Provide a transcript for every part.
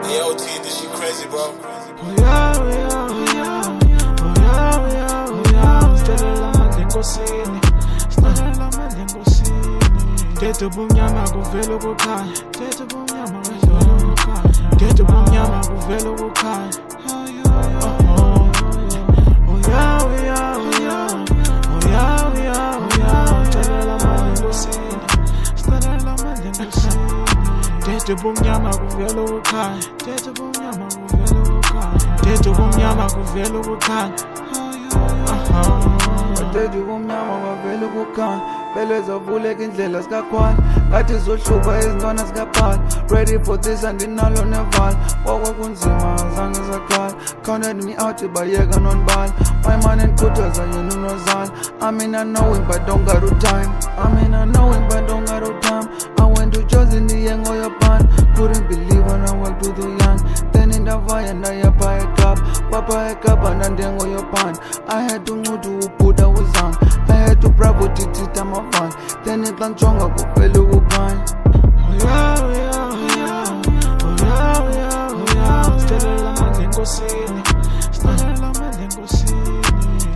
Hey, OT, this shit crazy, bro. Oh yeah, oh yeah, oh yeah, oh yeah, oh yeah, oh yeah. Stalela manje nkosini, stalela manje nkosini. Tethu bumnyama kuvela ukukhanya, tethu bumnyama kuvela ukukhanya, tethu bumnyama kuvela ukukhanya. Oh yeah, oh yeah, oh yeah, oh yeah, oh yeah, oh yeah, oh yeah. Stalela manje nkosini, stalela manje nkosini. Tethu bumnyama kuvela ukukhanya, tethu bumnyama kuvela ukukhanya, tethu bumnyama kuvela ukukhanya. Tethu bumnyama kuvela ukukhanya, vele zavuleka indlela zikakhwani, ngathi zohlupha izintwana zikaphala. Ready for this andinalo nevala, kwakunzima azange zakhala. Counted me out bayeka nonibala, my man enkhuthaza yena unozala. I mean I know him but don't got no time, I know him but don't got no time. I went to Jozi in the young oil pan, couldn't believe when I walked to the young. Then in the fire ndayapha eKapa nandengo yopan. I had to move to put was on, I had to bravo titita mafan. Then it lanchonga kuvela ukukhanya. Oh yeah, oh yeah, oh yeah, oh yeah, oh yeah, oh yeah. Stalela manje nkosini, stalela manje nkosini.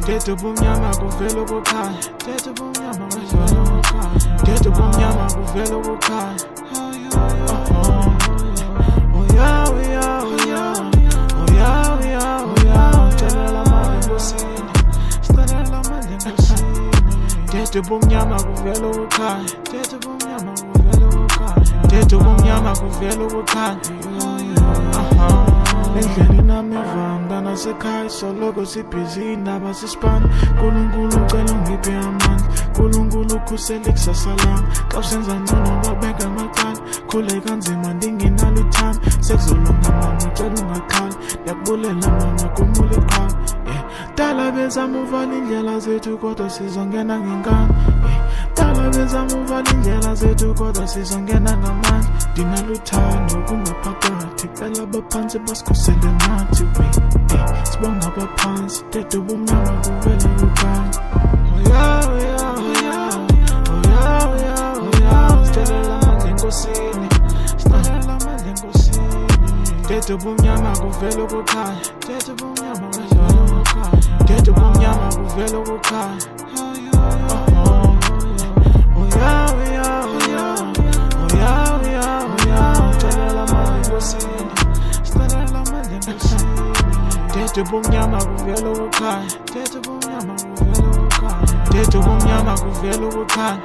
Tethu bumnyama kuvela ukukhanya, tethu bumnyama kuvela ukukhanya, tethu bumnyama kuvela ukukhanya. Oh yeah, oh yeah, oh yeah, oh yeah, oh yeah, oh yeah. Stalela manje nkosini, stalela manje nkosini. Tethu bumnyama kuvela ukukhanya, tethu bumnyama kuvela ukukhanya, tethu bumnyama kuvela ukukhanya. Endleleni namiva mntana sekhaya, soloko sibhizi indaba sisipana. Nkulunkulu ucela ungiphe amandla, Nkulunkulu ukhusele kusasa lami. Xa usenza ngcono babeka amacala, khuleka nzima ndingenalo uthando. Sekuzolunga mama ucela ungaxhali, ndiyakubulela mama kumule qhala. Dala bezama uvala indlela zethu kodwa sizongena ngenkani. Dala bezama uvala indlela zethu kodwa sizongena ngamandla. Ndinalo uthando kungaphakathi, cela abaphansi basikhusele nathi sibonga abaphansi, tethu bumnyama kuvela ukukhanya. Oh yeah, oh yeah, oh yeah, oh yeah, oh yeah, oh yeah. Stalela manje nkosini, stalela manje nkosini. Tethu bumnyama kuvela ukukhanya, tethu bumnyama kuvela ukukhanya, tethu bumnyama kuvela ukukhanya. Oh yeah, oh yeah, oh yeah, oh yeah, oh yeah, oh yeah. Stalela manje nkosini, stalela manje nkosini. Tethu bumnyama kuvela ukukhanya, tethu bumnyama kuvela ukukhanya, tethu bumnyama kuvela ukukhanya.